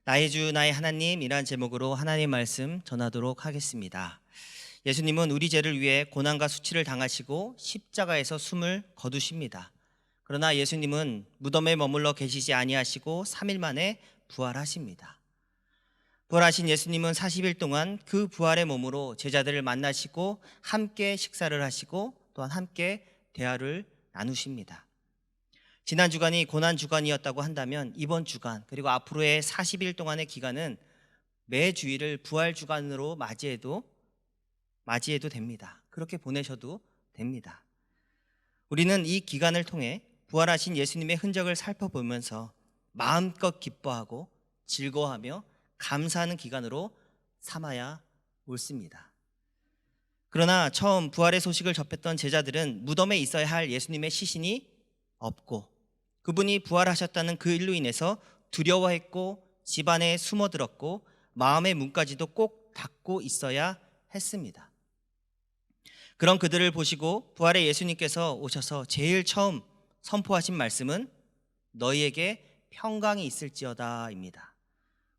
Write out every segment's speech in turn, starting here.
나의 주 나의 하나님이란 제목으로 하나님 말씀 전하도록 하겠습니다. 예수님은 우리 죄를 위해 고난과 수치를 당하시고 십자가에서 숨을 거두십니다. 그러나 예수님은 무덤에 머물러 계시지 아니하시고 3일 만에 부활하십니다. 부활하신 예수님은 40일 동안 그 부활의 몸으로 제자들을 만나시고 함께 식사를 하시고 또한 함께 대화를 나누십니다. 지난 주간이 고난 주간이었다고 한다면 이번 주간 그리고 앞으로의 40일 동안의 기간은 매 주일을 부활 주간으로 맞이해도 됩니다. 그렇게 보내셔도 됩니다. 우리는 이 기간을 통해 부활하신 예수님의 흔적을 살펴보면서 마음껏 기뻐하고 즐거워하며 감사하는 기간으로 삼아야 옳습니다. 그러나 처음 부활의 소식을 접했던 제자들은 무덤에 있어야 할 예수님의 시신이 없고 그분이 부활하셨다는 그 일로 인해서 두려워했고 집안에 숨어들었고 마음의 문까지도 꼭 닫고 있어야 했습니다. 그런 그들을 보시고 부활의 예수님께서 오셔서 제일 처음 선포하신 말씀은 너희에게 평강이 있을지어다입니다.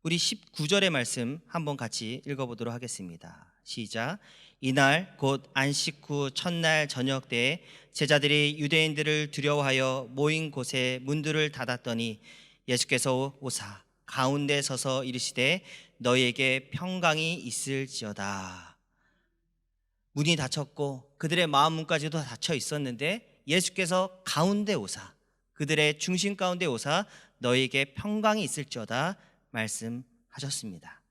우리 19절의 말씀 한번 같이 읽어보도록 하겠습니다. 시작. 이날 곧 안식 후 첫날 저녁 때에 제자들이 유대인들을 두려워하여 모인 곳에 문들을 닫았더니 예수께서 오사 가운데 서서 이르시되 너희에게 평강이 있을지어다. 문이 닫혔고 그들의 마음 문까지도 닫혀 있었는데 예수께서 가운데 오사 그들의 중심 가운데 오사 너희에게 평강이 있을지어다 말씀하셨습니다.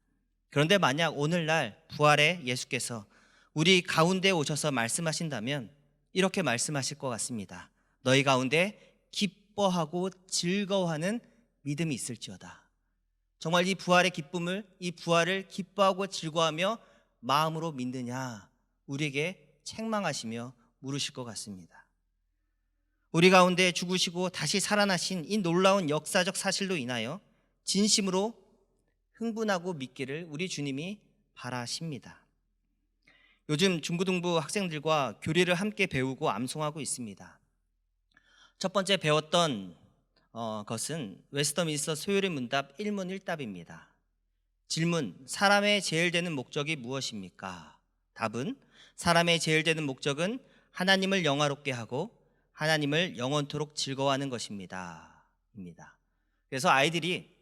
그런데 만약 오늘날 부활의 예수께서 우리 가운데 오셔서 말씀하신다면 이렇게 말씀하실 것 같습니다. 너희 가운데 기뻐하고 즐거워하는 믿음이 있을지어다. 정말 이 부활의 기쁨을, 이 부활을 기뻐하고 즐거워하며 마음으로 믿느냐 우리에게 책망하시며 물으실 것 같습니다. 우리 가운데 죽으시고 다시 살아나신 이 놀라운 역사적 사실로 인하여 진심으로 흥분하고 믿기를 우리 주님이 바라십니다. 요즘 중고등부 학생들과 교리를 함께 배우고 암송하고 있습니다. 첫 번째 배웠던 것은 웨스터민스터 소요리 문답 1문 1답입니다. 질문, 사람의 제일 되는 목적이 무엇입니까? 답은 사람의 제일 되는 목적은 하나님을 영화롭게 하고 하나님을 영원토록 즐거워하는 것입니다. 그래서 아이들이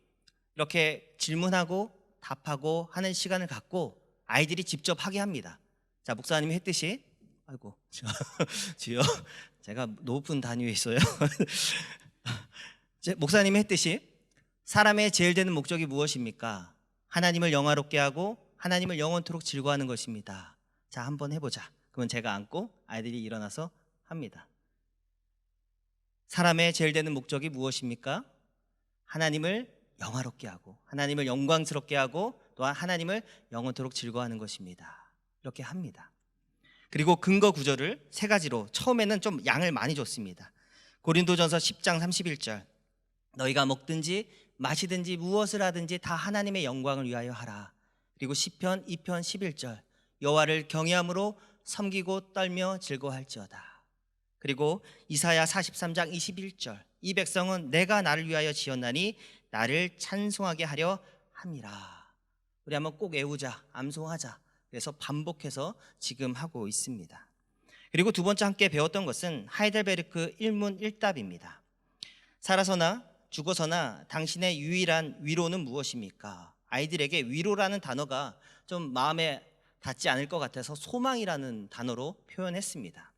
이렇게 질문하고 답하고 하는 시간을 갖고 아이들이 직접 하게 합니다. 자, 목사님이 했듯이 아이고 주여 제가 높은 단위에 있어요. 목사님이 했듯이 사람의 제일 되는 목적이 무엇입니까? 하나님을 영화롭게 하고 하나님을 영원토록 즐거워하는 것입니다. 자, 한번 해보자. 그러면 제가 앉고 아이들이 일어나서 합니다. 사람의 제일 되는 목적이 무엇입니까? 하나님을 영화롭게 하고 하나님을 영광스럽게 하고 또한 하나님을 영원토록 즐거워하는 것입니다. 이렇게 합니다. 그리고 근거 구절을 세 가지로 처음에는 좀 양을 많이 줬습니다. 고린도전서 10장 31절 너희가 먹든지 마시든지 무엇을 하든지 다 하나님의 영광을 위하여 하라. 그리고 시편 2편 11절 여호와를 경외함으로 섬기고 떨며 즐거워할지어다. 그리고 이사야 43장 21절 이 백성은 내가 나를 위하여 지었나니 나를 찬송하게 하려 함이라. 우리 한번 꼭 외우자, 암송하자. 그래서 반복해서 지금 하고 있습니다. 그리고 두 번째 함께 배웠던 것은 하이델베르크 1문 1답입니다. 살아서나 죽어서나 당신의 유일한 위로는 무엇입니까? 아이들에게 위로라는 단어가 좀 마음에 닿지 않을 것 같아서 소망이라는 단어로 표현했습니다.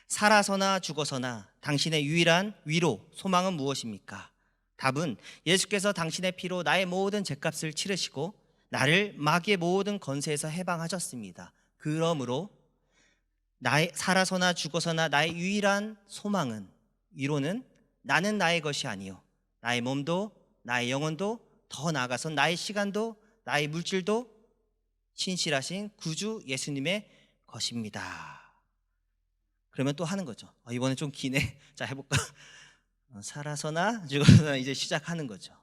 살아서나 죽어서나 당신의 유일한 위로, 소망은 무엇입니까? 답은 예수께서 당신의 피로 나의 모든 죄값을 치르시고 나를 마귀의 모든 권세에서 해방하셨습니다. 그러므로 살아서나 죽어서나 나의 유일한 소망은, 위로는 나는 나의 것이 아니요 나의 몸도 나의 영혼도 더 나아가서 나의 시간도 나의 물질도 신실하신 구주 예수님의 것입니다. 그러면 또 하는 거죠. 이번에 좀 기네. 자, 해볼까? 살아서나 죽어서나 이제 시작하는 거죠.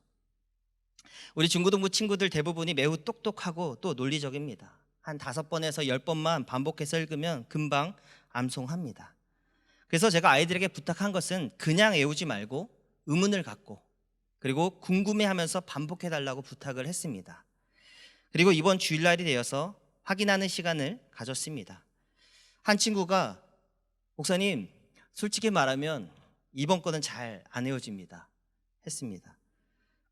우리 중고등부 친구들 대부분이 매우 똑똑하고 또 논리적입니다. 한 5번에서 10번만 반복해서 읽으면 금방 암송합니다. 그래서 제가 아이들에게 부탁한 것은 그냥 외우지 말고 의문을 갖고 그리고 궁금해하면서 반복해달라고 부탁을 했습니다. 그리고 이번 주일날이 되어서 확인하는 시간을 가졌습니다. 한 친구가 목사님, 솔직히 말하면 이번 거는 잘 안 헤어집니다 했습니다.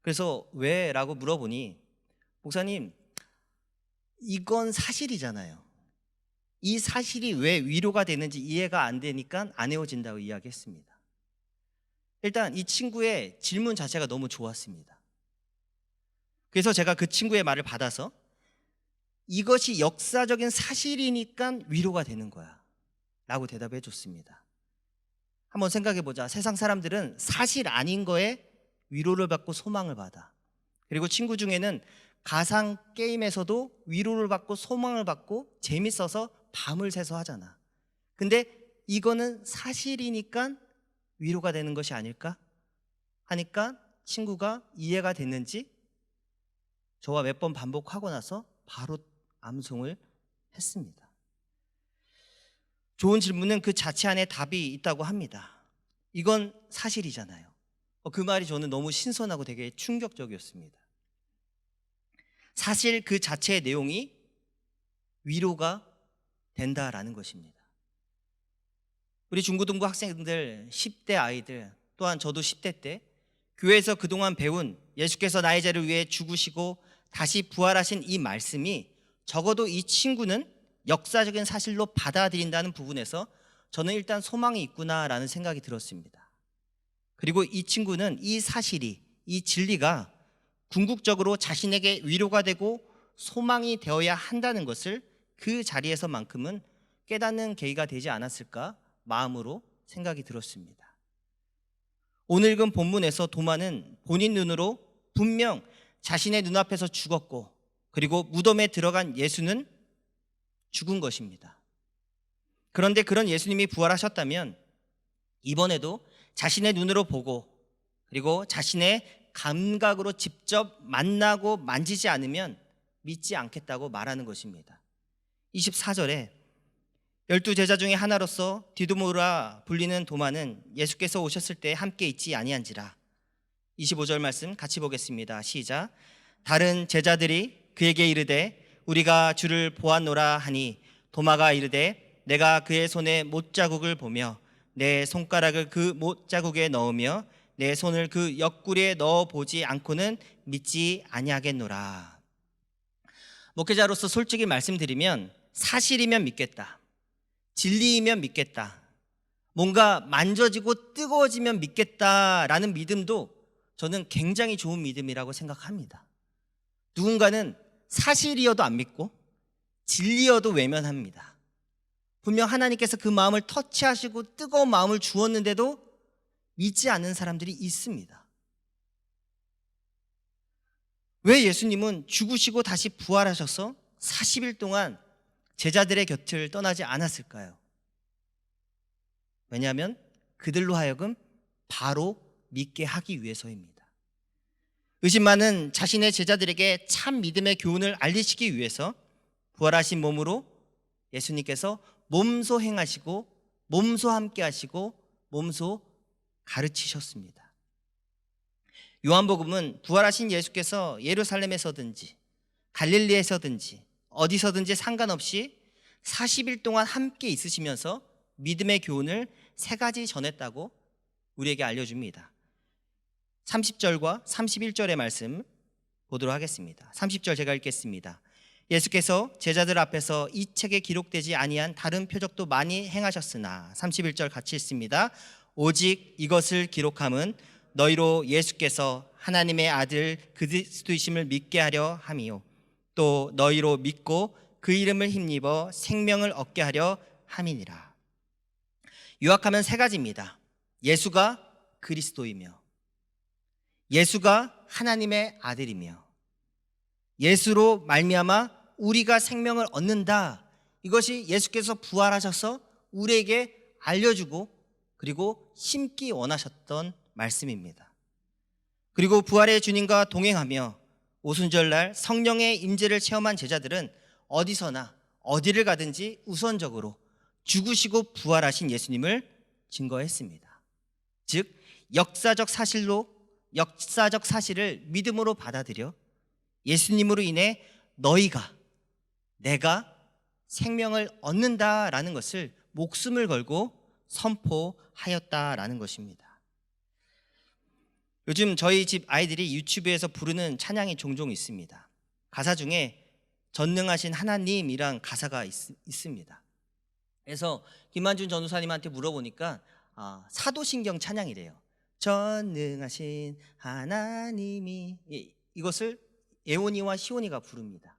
그래서 왜? 라고 물어보니 목사님, 이건 사실이잖아요. 이 사실이 왜 위로가 되는지 이해가 안 되니까 안 헤어진다고 이야기했습니다. 일단 이 친구의 질문 자체가 너무 좋았습니다. 그래서 제가 그 친구의 말을 받아서 이것이 역사적인 사실이니까 위로가 되는 거야 라고 대답해 줬습니다. 한번 생각해 보자. 세상 사람들은 사실 아닌 거에 위로를 받고 소망을 받아. 그리고 친구 중에는 가상 게임에서도 위로를 받고 소망을 받고 재밌어서 밤을 새서 하잖아. 근데 이거는 사실이니까 위로가 되는 것이 아닐까 하니까 친구가 이해가 됐는지 저와 몇 번 반복하고 나서 바로 암송을 했습니다. 좋은 질문은 그 자체 안에 답이 있다고 합니다. 이건 사실이잖아요. 그 말이 저는 너무 신선하고 되게 충격적이었습니다. 사실 그 자체의 내용이 위로가 된다라는 것입니다. 우리 중고등부 학생들, 10대 아이들, 또한 저도 10대 때 교회에서 그동안 배운 예수께서 나의 죄를 위해 죽으시고 다시 부활하신 이 말씀이 적어도 이 친구는 역사적인 사실로 받아들인다는 부분에서 저는 일단 소망이 있구나라는 생각이 들었습니다. 그리고 이 친구는 이 사실이, 이 진리가 궁극적으로 자신에게 위로가 되고 소망이 되어야 한다는 것을 그 자리에서만큼은 깨닫는 계기가 되지 않았을까 마음으로 생각이 들었습니다. 오늘 읽은 본문에서 도마는 본인 눈으로 분명 자신의 눈앞에서 죽었고 그리고 무덤에 들어간 예수는 죽은 것입니다. 그런데 그런 예수님이 부활하셨다면 이번에도 자신의 눈으로 보고 그리고 자신의 감각으로 직접 만나고 만지지 않으면 믿지 않겠다고 말하는 것입니다. 24절에 12제자 중에 하나로서 디두모라 불리는 도마는 예수께서 오셨을 때 함께 있지 아니한지라. 25절 말씀 같이 보겠습니다. 시작. 다른 제자들이 그에게 이르되 우리가 주를 보았노라 하니 도마가 이르되 내가 그의 손에 못자국을 보며 내 손가락을 그 못자국에 넣으며 내 손을 그 옆구리에 넣어보지 않고는 믿지 아니하겠노라. 목회자로서 솔직히 말씀드리면 사실이면 믿겠다, 진리이면 믿겠다, 뭔가 만져지고 뜨거워지면 믿겠다라는 믿음도 저는 굉장히 좋은 믿음이라고 생각합니다. 누군가는 사실이어도 안 믿고 진리여도 외면합니다. 분명 하나님께서 그 마음을 터치하시고 뜨거운 마음을 주었는데도 믿지 않는 사람들이 있습니다. 왜 예수님은 죽으시고 다시 부활하셔서 40일 동안 제자들의 곁을 떠나지 않았을까요? 왜냐하면 그들로 하여금 바로 믿게 하기 위해서입니다. 의심 많은 자신의 제자들에게 참 믿음의 교훈을 알리시기 위해서 부활하신 몸으로 예수님께서 몸소 행하시고 몸소 함께 하시고 몸소 가르치셨습니다. 요한복음은 부활하신 예수께서 예루살렘에서든지 갈릴리에서든지 어디서든지 상관없이 40일 동안 함께 있으시면서 믿음의 교훈을 3가지 전했다고 우리에게 알려줍니다. 30절과 31절의 말씀 보도록 하겠습니다. 30절 제가 읽겠습니다. 예수께서 제자들 앞에서 이 책에 기록되지 아니한 다른 표적도 많이 행하셨으나 31절 같이 읽습니다. 오직 이것을 기록함은 너희로 예수께서 하나님의 아들 그리스도이심을 믿게 하려 함이요 또 너희로 믿고 그 이름을 힘입어 생명을 얻게 하려 함이니라. 요약하면 3가지입니다. 예수가 그리스도이며 예수가 하나님의 아들이며 예수로 말미암아 우리가 생명을 얻는다. 이것이 예수께서 부활하셔서 우리에게 알려주고 그리고 심기 원하셨던 말씀입니다. 그리고 부활의 주님과 동행하며 오순절날 성령의 임재를 체험한 제자들은 어디서나 어디를 가든지 우선적으로 죽으시고 부활하신 예수님을 증거했습니다. 즉 역사적 사실로 역사적 사실을 믿음으로 받아들여 예수님으로 인해 너희가, 내가 생명을 얻는다라는 것을 목숨을 걸고 선포하였다라는 것입니다. 요즘 저희 집 아이들이 유튜브에서 부르는 찬양이 종종 있습니다. 가사 중에 전능하신 하나님이란 가사가 있습니다. 그래서 김만준 전도사님한테 물어보니까 사도신경 찬양이래요. 전능하신 하나님이, 이것을 예원이와 시온이가 부릅니다.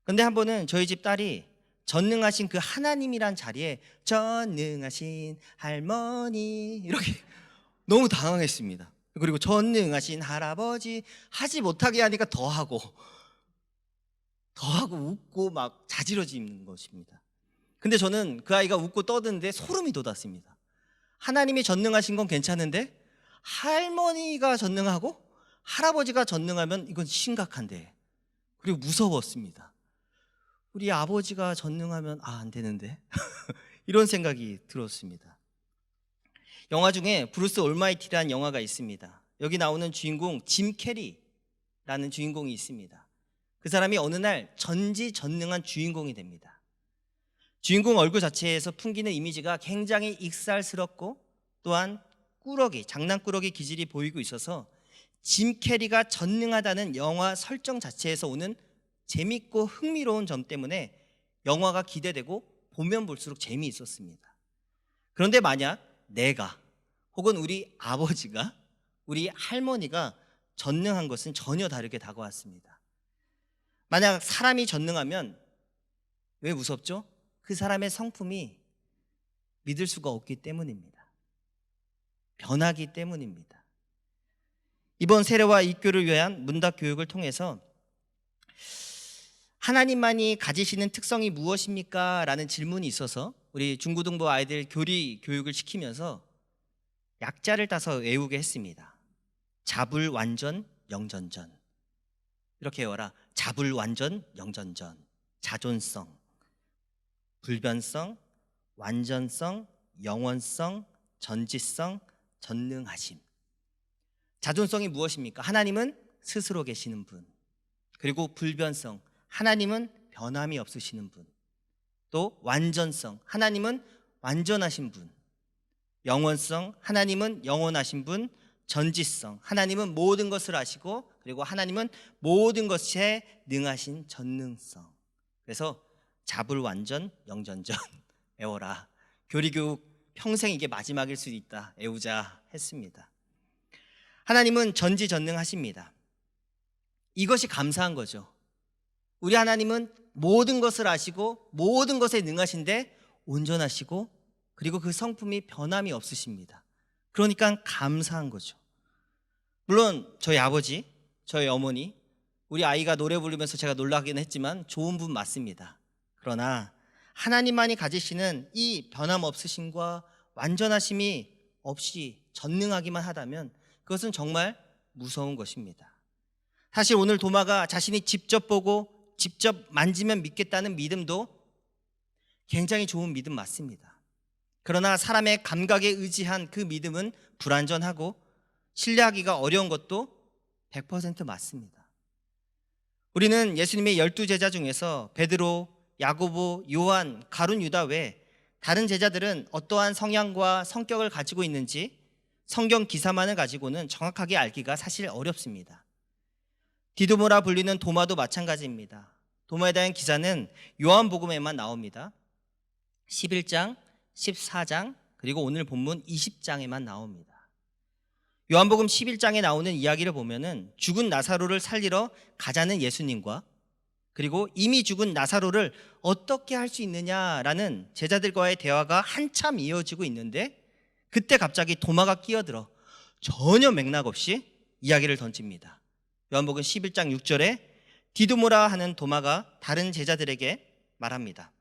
근데 한 번은 저희 집 딸이 전능하신 그 하나님이란 자리에 전능하신 할머니 이렇게 너무 당황했습니다. 그리고 전능하신 할아버지 하지 못하게 하니까 더하고 웃고 막 자지러지는 것입니다. 근데 저는 그 아이가 웃고 떠드는데 소름이 돋았습니다. 하나님이 전능하신 건 괜찮은데 할머니가 전능하고 할아버지가 전능하면 이건 심각한데, 그리고 무서웠습니다. 우리 아버지가 전능하면 안 되는데 이런 생각이 들었습니다. 영화 중에 브루스 올마이티라는 영화가 있습니다. 여기 나오는 주인공 짐 캐리라는 주인공이 있습니다. 그 사람이 어느 날 전지전능한 주인공이 됩니다. 주인공 얼굴 자체에서 풍기는 이미지가 굉장히 익살스럽고 또한 장난꾸러기 기질이 보이고 있어서 짐 캐리가 전능하다는 영화 설정 자체에서 오는 재밌고 흥미로운 점 때문에 영화가 기대되고 보면 볼수록 재미있었습니다. 그런데 만약 내가 혹은 우리 아버지가, 우리 할머니가 전능한 것은 전혀 다르게 다가왔습니다. 만약 사람이 전능하면 왜 무섭죠? 그 사람의 성품이 믿을 수가 없기 때문입니다. 변하기 때문입니다. 이번 세례와 입교를 위한 문답 교육을 통해서 하나님만이 가지시는 특성이 무엇입니까? 라는 질문이 있어서 우리 중고등부 아이들 교리 교육을 시키면서 약자를 따서 외우게 했습니다. 자불완전 영전전. 이렇게 외워라. 자불완전 영전전. 자존성, 불변성, 완전성, 영원성, 전지성, 전능하심. 자존성이 무엇입니까? 하나님은 스스로 계시는 분. 그리고 불변성, 하나님은 변함이 없으시는 분. 또 완전성, 하나님은 완전하신 분. 영원성, 하나님은 영원하신 분. 전지성, 하나님은 모든 것을 아시고, 그리고 하나님은 모든 것에 능하신 전능성. 그래서 자불완전 영전전 외워라. 교리교육 평생 이게 마지막일 수도 있다, 외우자 했습니다. 하나님은 전지전능하십니다. 이것이 감사한 거죠. 우리 하나님은 모든 것을 아시고 모든 것에 능하신데 온전하시고, 그리고 그 성품이 변함이 없으십니다. 그러니까 감사한 거죠. 물론 저희 아버지, 저희 어머니, 우리 아이가 노래 부르면서 제가 놀라긴 했지만 좋은 분 맞습니다. 그러나 하나님만이 가지시는 이 변함 없으심과 완전하심이 없이 전능하기만 하다면 그것은 정말 무서운 것입니다. 사실 오늘 도마가 자신이 직접 보고 직접 만지면 믿겠다는 믿음도 굉장히 좋은 믿음 맞습니다. 그러나 사람의 감각에 의지한 그 믿음은 불완전하고 신뢰하기가 어려운 것도 100% 맞습니다. 우리는 예수님의 12제자 중에서 베드로, 야고보, 요한, 가룟, 유다 외 다른 제자들은 어떠한 성향과 성격을 가지고 있는지 성경 기사만을 가지고는 정확하게 알기가 사실 어렵습니다. 디도모라 불리는 도마도 마찬가지입니다. 도마에 대한 기사는 요한복음에만 나옵니다. 11장, 14장, 그리고 오늘 본문 20장에만 나옵니다. 요한복음 11장에 나오는 이야기를 보면은 죽은 나사로를 살리러 가자는 예수님과, 그리고 이미 죽은 나사로를 어떻게 할 수 있느냐라는 제자들과의 대화가 한참 이어지고 있는데, 그때 갑자기 도마가 끼어들어 전혀 맥락 없이 이야기를 던집니다. 요한복음 11장 6절에 디도모라 하는 도마가 다른 제자들에게 말합니다.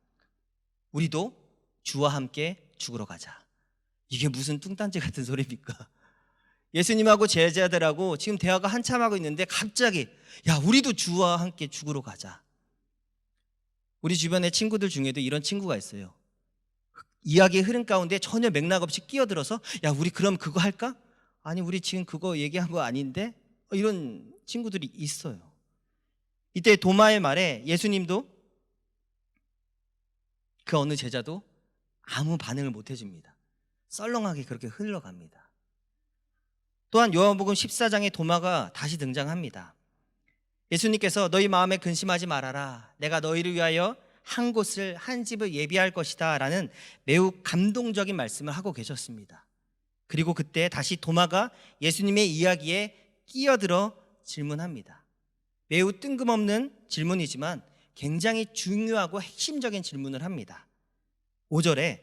우리도 주와 함께 죽으러 가자. 이게 무슨 뚱딴지 같은 소리입니까? 예수님하고 제자들하고 지금 대화가 한참 하고 있는데 갑자기 야, 우리도 주와 함께 죽으러 가자. 우리 주변의 친구들 중에도 이런 친구가 있어요. 이야기의 흐름 가운데 전혀 맥락 없이 끼어들어서 야, 우리 그럼 그거 할까? 아니 우리 지금 그거 얘기한 거 아닌데? 이런 친구들이 있어요. 이때 도마의 말에 예수님도 그 어느 제자도 아무 반응을 못 해줍니다. 썰렁하게 그렇게 흘러갑니다. 또한 요한복음 14장에 도마가 다시 등장합니다. 예수님께서 너희 마음에 근심하지 말아라. 내가 너희를 위하여 한 곳을, 한 집을 예비할 것이다 라는 매우 감동적인 말씀을 하고 계셨습니다. 그리고 그때 다시 도마가 예수님의 이야기에 끼어들어 질문합니다. 매우 뜬금없는 질문이지만 굉장히 중요하고 핵심적인 질문을 합니다. 5절에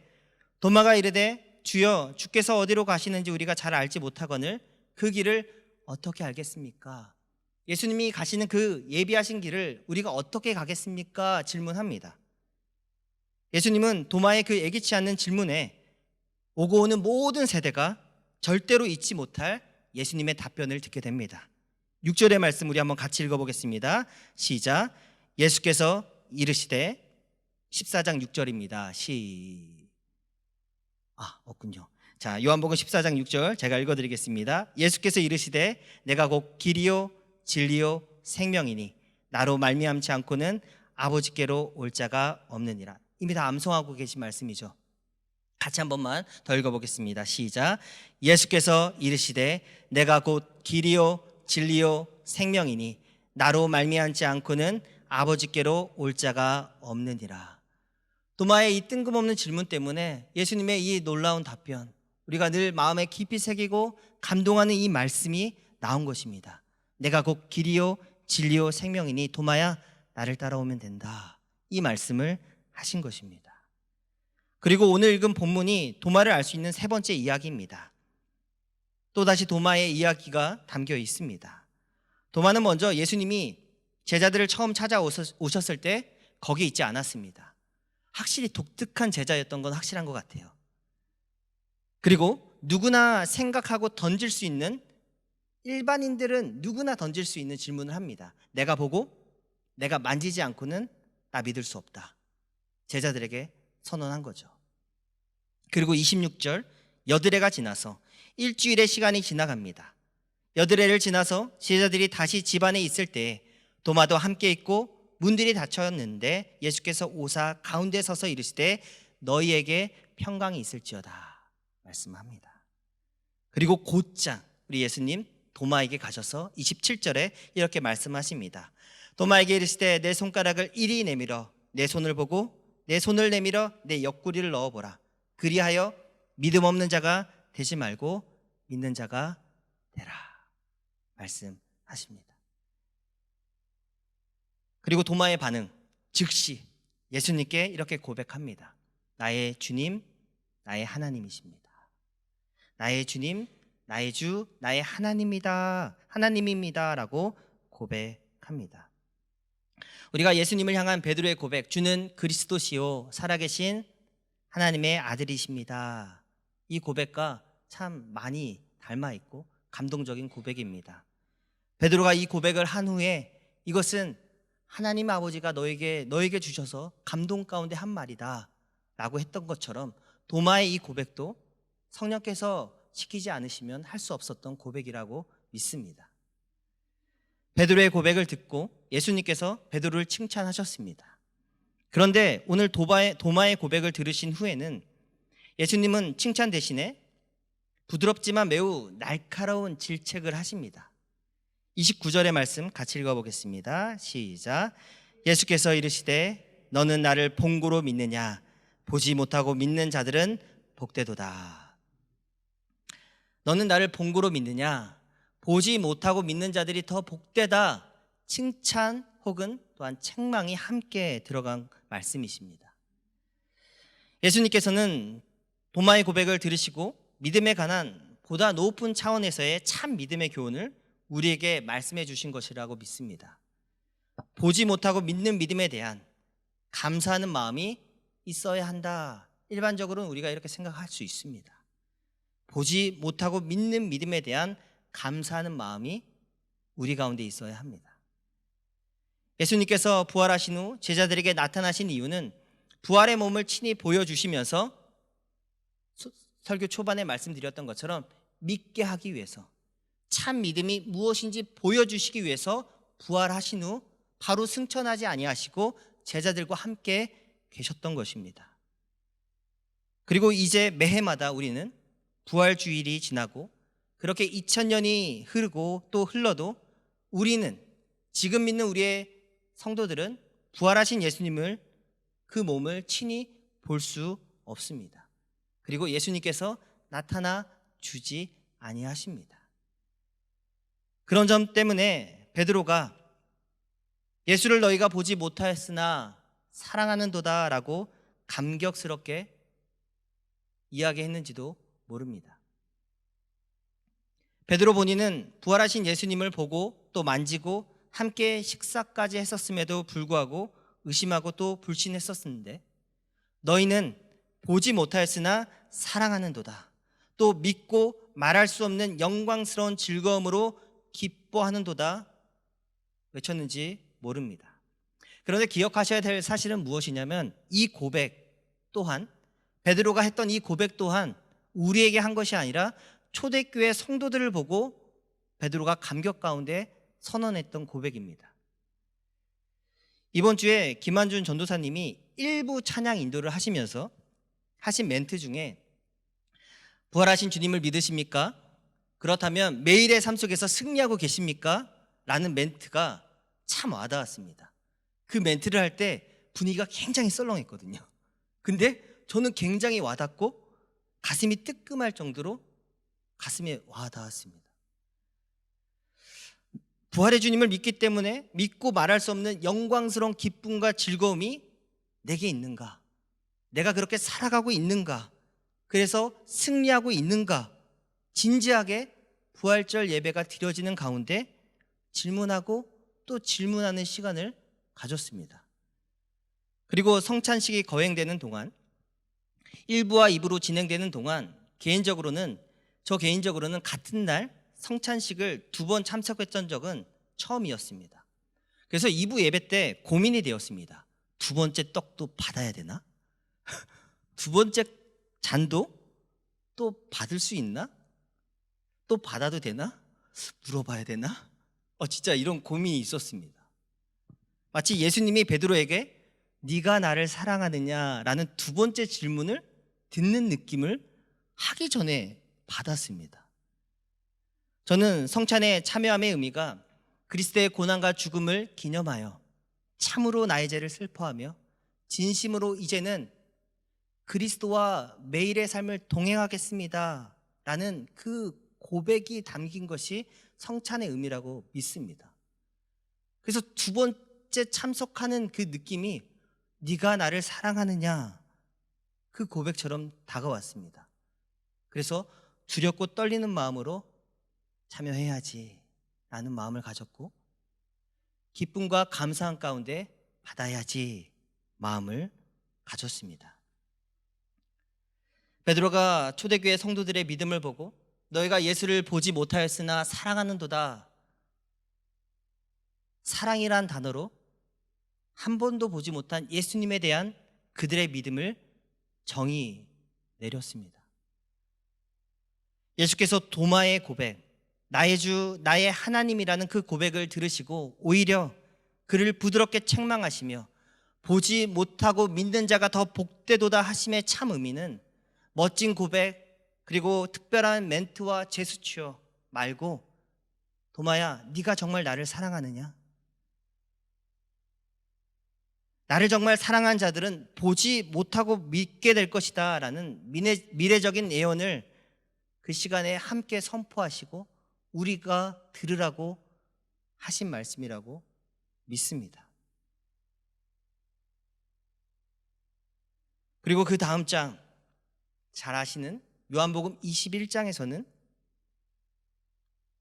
도마가 이르되 주여 주께서 어디로 가시는지 우리가 잘 알지 못하거늘 그 길을 어떻게 알겠습니까? 예수님이 가시는 그 예비하신 길을 우리가 어떻게 가겠습니까? 질문합니다. 예수님은 도마의 그 예기치 않는 질문에 오고 오는 모든 세대가 절대로 잊지 못할 예수님의 답변을 듣게 됩니다. 6절의 말씀 우리 한번 같이 읽어보겠습니다. 시작. 예수께서 이르시되 14장 6절입니다. 없군요. 자, 요한복음 14장 6절 제가 읽어드리겠습니다. 예수께서 이르시되 내가 곧 길이요 진리요 생명이니 나로 말미암지 않고는 아버지께로 올 자가 없느니라. 이미 다 암송하고 계신 말씀이죠. 같이 한 번만 더 읽어보겠습니다. 시작. 예수께서 이르시되 내가 곧 길이요 진리요 생명이니 나로 말미암지 않고는 아버지께로 올 자가 없느니라. 도마의 이 뜬금없는 질문 때문에 예수님의 이 놀라운 답변, 우리가 늘 마음에 깊이 새기고 감동하는 이 말씀이 나온 것입니다. 내가 곧 길이요 진리요 생명이니 도마야 나를 따라오면 된다. 이 말씀을 하신 것입니다. 그리고 오늘 읽은 본문이 도마를 알 수 있는 세 번째 이야기입니다. 또다시 도마의 이야기가 담겨 있습니다. 도마는 먼저 예수님이 제자들을 처음 찾아오셨을 때 거기 있지 않았습니다. 확실히 독특한 제자였던 건 확실한 것 같아요. 그리고 누구나 생각하고 던질 수 있는, 일반인들은 누구나 던질 수 있는 질문을 합니다. 내가 보고 내가 만지지 않고는 나 믿을 수 없다. 제자들에게 선언한 거죠. 그리고 26절, 여드레가 지나서 일주일의 시간이 지나갑니다. 여드레를 지나서 제자들이 다시 집안에 있을 때 도마도 함께 있고 문들이 닫혔는데 예수께서 오사 가운데 서서 이르시되 너희에게 평강이 있을지어다 말씀합니다. 그리고 곧장 우리 예수님 도마에게 가셔서 27절에 이렇게 말씀하십니다. 도마에게 이르시되 내 손가락을 이리 내밀어 내 손을 보고 내 손을 내밀어 내 옆구리를 넣어보라. 그리하여 믿음 없는 자가 되지 말고 믿는 자가 되라 말씀하십니다. 그리고 도마의 반응, 즉시 예수님께 이렇게 고백합니다. 나의 주님, 나의 하나님이십니다. 나의 주님, 나의 주, 나의 하나님입니다 라고 고백합니다. 우리가 예수님을 향한 베드로의 고백, 주는 그리스도시요 살아계신 하나님의 아들이십니다. 이 고백과 참 많이 닮아있고 감동적인 고백입니다. 베드로가 이 고백을 한 후에 이것은 하나님 아버지가 너에게 주셔서 감동 가운데 한 말이다 라고 했던 것처럼 도마의 이 고백도 성령께서 시키지 않으시면 할 수 없었던 고백이라고 믿습니다. 베드로의 고백을 듣고 예수님께서 베드로를 칭찬하셨습니다. 그런데 오늘 도마의 고백을 들으신 후에는 예수님은 칭찬 대신에 부드럽지만 매우 날카로운 질책을 하십니다. 29절의 말씀 같이 읽어보겠습니다. 시작. 예수께서 이르시되 너는 나를 본고로 믿느냐? 보지 못하고 믿는 자들은 복되도다. 너는 나를 본고로 믿느냐? 보지 못하고 믿는 자들이 더 복되다. 칭찬 혹은 또한 책망이 함께 들어간 말씀이십니다. 예수님께서는 도마의 고백을 들으시고 믿음에 관한 보다 높은 차원에서의 참 믿음의 교훈을 우리에게 말씀해 주신 것이라고 믿습니다. 보지 못하고 믿는 믿음에 대한 감사하는 마음이 있어야 한다. 일반적으로는 우리가 이렇게 생각할 수 있습니다. 보지 못하고 믿는 믿음에 대한 감사하는 마음이 우리 가운데 있어야 합니다. 예수님께서 부활하신 후 제자들에게 나타나신 이유는 부활의 몸을 친히 보여주시면서 설교 초반에 말씀드렸던 것처럼 믿게 하기 위해서, 참 믿음이 무엇인지 보여주시기 위해서 부활하신 후 바로 승천하지 아니하시고 제자들과 함께 계셨던 것입니다. 그리고 이제 매해마다 우리는 부활 주일이 지나고 그렇게 2000년이 흐르고 또 흘러도 우리는, 지금 믿는 우리의 성도들은 부활하신 예수님을, 그 몸을 친히 볼 수 없습니다. 그리고 예수님께서 나타나 주지 아니하십니다. 그런 점 때문에 베드로가 예수를 너희가 보지 못하였으나 사랑하는도다 라고 감격스럽게 이야기했는지도 모릅니다. 베드로 본인은 부활하신 예수님을 보고 또 만지고 함께 식사까지 했었음에도 불구하고 의심하고 또 불신했었는데, 너희는 보지 못하였으나 사랑하는도다, 또 믿고 말할 수 없는 영광스러운 즐거움으로 기뻐하는도다 외쳤는지 모릅니다. 그런데 기억하셔야 될 사실은 무엇이냐면, 이 고백 또한, 베드로가 했던 이 고백 또한 우리에게 한 것이 아니라 초대교회 성도들을 보고 베드로가 감격 가운데 선언했던 고백입니다. 이번 주에 김한준 전도사님이 일부 찬양 인도를 하시면서 하신 멘트 중에 부활하신 주님을 믿으십니까? 그렇다면 매일의 삶 속에서 승리하고 계십니까? 라는 멘트가 참 와닿았습니다. 그 멘트를 할 때 분위기가 굉장히 썰렁했거든요. 근데 저는 굉장히 와닿고 가슴이 뜨끔할 정도로 가슴에 와닿았습니다. 부활의 주님을 믿기 때문에 믿고 말할 수 없는 영광스러운 기쁨과 즐거움이 내게 있는가? 내가 그렇게 살아가고 있는가? 그래서 승리하고 있는가? 진지하게 부활절 예배가 드려지는 가운데 질문하고 또 질문하는 시간을 가졌습니다. 그리고 성찬식이 거행되는 동안, 1부와 2부로 진행되는 동안 저 개인적으로는 같은 날 성찬식을 2번 참석했던 적은 처음이었습니다. 그래서 2부 예배 때 고민이 되었습니다. 2번째 떡도 받아야 되나? 2번째 잔도 또 받을 수 있나? 또 받아도 되나? 물어봐야 되나? 진짜 이런 고민이 있었습니다. 마치 예수님이 베드로에게 네가 나를 사랑하느냐라는 2번째 질문을 듣는 느낌을 하기 전에 받았습니다. 저는 성찬에 참여함의 의미가 그리스도의 고난과 죽음을 기념하여 참으로 나의 죄를 슬퍼하며 진심으로 이제는 그리스도와 매일의 삶을 동행하겠습니다 라는 그 고백이 담긴 것이 성찬의 의미라고 믿습니다. 그래서 2번째 참석하는 그 느낌이 네가 나를 사랑하느냐, 그 고백처럼 다가왔습니다. 그래서 두렵고 떨리는 마음으로 참여해야지 라는 마음을 가졌고, 기쁨과 감사한 가운데 받아야지 마음을 가졌습니다. 베드로가 초대교회 성도들의 믿음을 보고 너희가 예수를 보지 못하였으나 사랑하는도다, 사랑이란 단어로 한 번도 보지 못한 예수님에 대한 그들의 믿음을 정의 내렸습니다. 예수께서 도마의 고백, 나의 주 나의 하나님이라는 그 고백을 들으시고 오히려 그를 부드럽게 책망하시며 보지 못하고 믿는 자가 더 복되도다 하심의 참 의미는 멋진 고백 그리고 특별한 멘트와 제스처 말고, 도마야, 네가 정말 나를 사랑하느냐? 나를 정말 사랑한 자들은 보지 못하고 믿게 될 것이다 라는 미래적인 예언을 그 시간에 함께 선포하시고 우리가 들으라고 하신 말씀이라고 믿습니다. 그리고 그 다음 장 잘 아시는 요한복음 21장에서는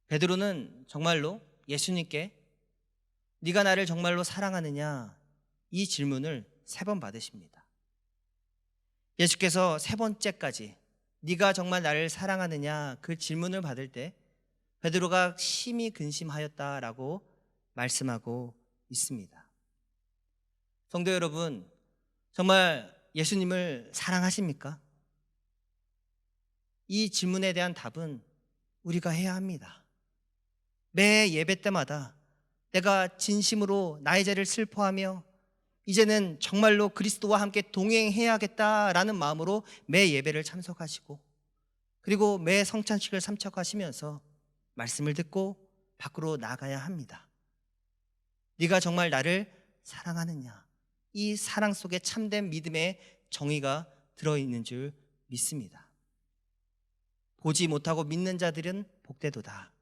베드로는 정말로 예수님께 네가 나를 정말로 사랑하느냐, 이 질문을 3번 받으십니다. 예수께서 3번째까지 네가 정말 나를 사랑하느냐 그 질문을 받을 때 베드로가 심히 근심하였다라고 말씀하고 있습니다. 성도 여러분, 정말 예수님을 사랑하십니까? 이 질문에 대한 답은 우리가 해야 합니다. 매 예배 때마다 내가 진심으로 나의 죄를 슬퍼하며 이제는 정말로 그리스도와 함께 동행해야겠다라는 마음으로 매 예배를 참석하시고, 그리고 매 성찬식을 참석하시면서 말씀을 듣고 밖으로 나가야 합니다. 네가 정말 나를 사랑하느냐, 이 사랑 속에 참된 믿음의 정의가 들어있는 줄 믿습니다. 보지 못하고 믿는 자들은 복되도다.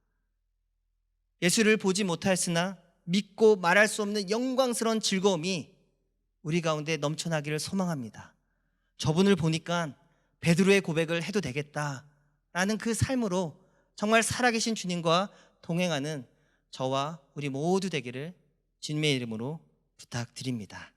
예수를 보지 못하였으나 믿고 말할 수 없는 영광스러운 즐거움이 우리 가운데 넘쳐나기를 소망합니다. 저분을 보니까 베드로의 고백을 해도 되겠다라는 그 삶으로 정말 살아계신 주님과 동행하는 저와 우리 모두 되기를 주님의 이름으로 부탁드립니다.